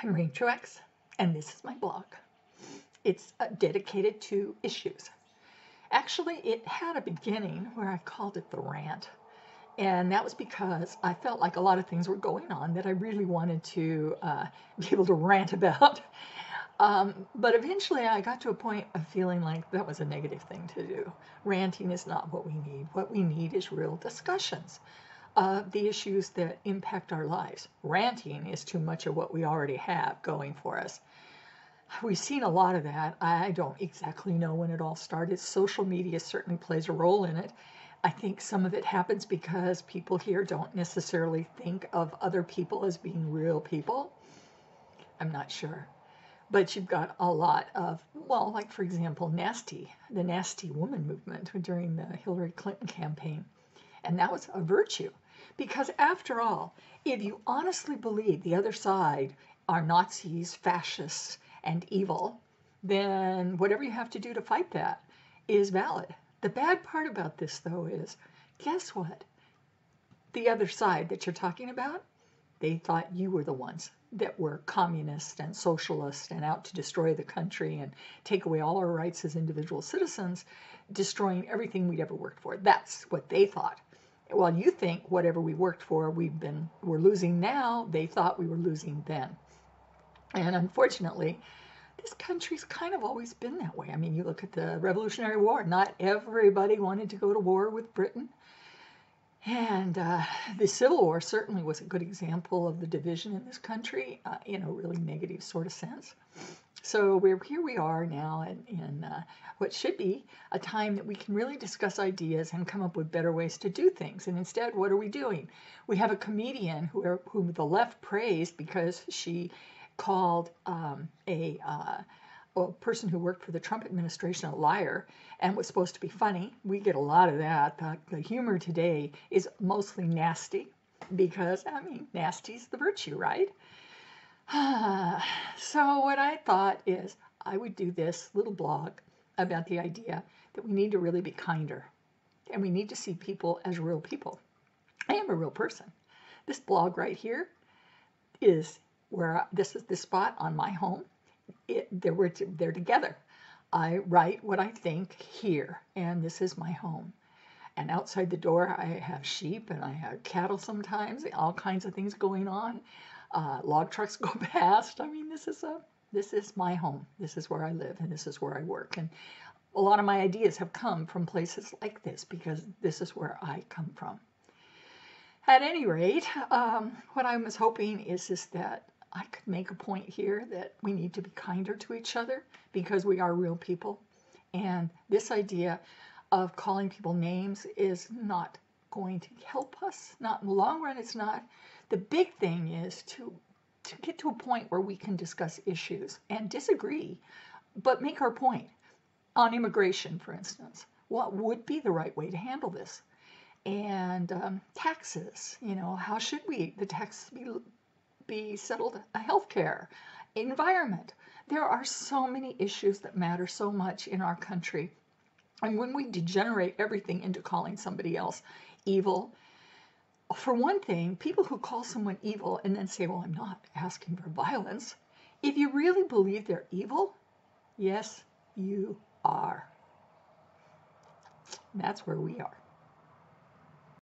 I'm Trueax, and this is my blog. It's dedicated to issues. Actually, it had a beginning where I called it the rant, and that was because I felt like a lot of things were going on that I really wanted to be able to rant about. But eventually, I got to a point of feeling like that was a negative thing to do. Ranting is not what we need. What we need is real discussions of the issues that impact our lives. Ranting is too much of what we already have going for us. We've seen a lot of that. I don't exactly know when it all started. Social media certainly plays a role in it. I think some of it happens because people here don't necessarily think of other people as being real people. I'm not sure. But you've got a lot of, well, like for example, the nasty woman movement during the Hillary Clinton campaign. And that was a virtue. Because after all, if you honestly believe the other side are Nazis, fascists, and evil, then whatever you have to do to fight that is valid. The bad part about this, though, is guess what? The other side that you're talking about, they thought you were the ones that were communist and socialist and out to destroy the country and take away all our rights as individual citizens, destroying everything we'd ever worked for. That's what they thought. Well, you think whatever we worked for we're losing now, they thought we were losing then. And unfortunately, this country's kind of always been that way. I mean, you look at the Revolutionary War, not everybody wanted to go to war with Britain. And the Civil War certainly was a good example of the division in this country, in a really negative sort of sense. So here we are now in what should be a time that we can really discuss ideas and come up with better ways to do things. And instead, what are we doing? We have a comedian whom the left praised because she called a person who worked for the Trump administration a liar and was supposed to be funny. We get a lot of that. The humor today is mostly nasty because, I mean, nasty's the virtue, right? So what I thought is I would do this little blog about the idea that we need to really be kinder and we need to see people as real people. I am a real person. This blog right here is where this is the spot on my home. They're together. I write what I think here, and this is my home. And outside the door, I have sheep and I have cattle sometimes, all kinds of things going on. Log trucks go past. I mean, this is my home. This is where I live, and this is where I work. And a lot of my ideas have come from places like this because this is where I come from. At any rate, what I was hoping is that I could make a point here that we need to be kinder to each other because we are real people. And this idea of calling people names is not going to help us. Not in the long run, it's not. The big thing is to get to a point where we can discuss issues and disagree, but make our point. On immigration, for instance, what would be the right way to handle this? And taxes, how should the taxes be settled? Healthcare, environment. There are so many issues that matter so much in our country. And when we degenerate everything into calling somebody else evil, for one thing, people who call someone evil and then say, well, I'm not asking for violence. If you really believe they're evil, yes, you are. That's where we are.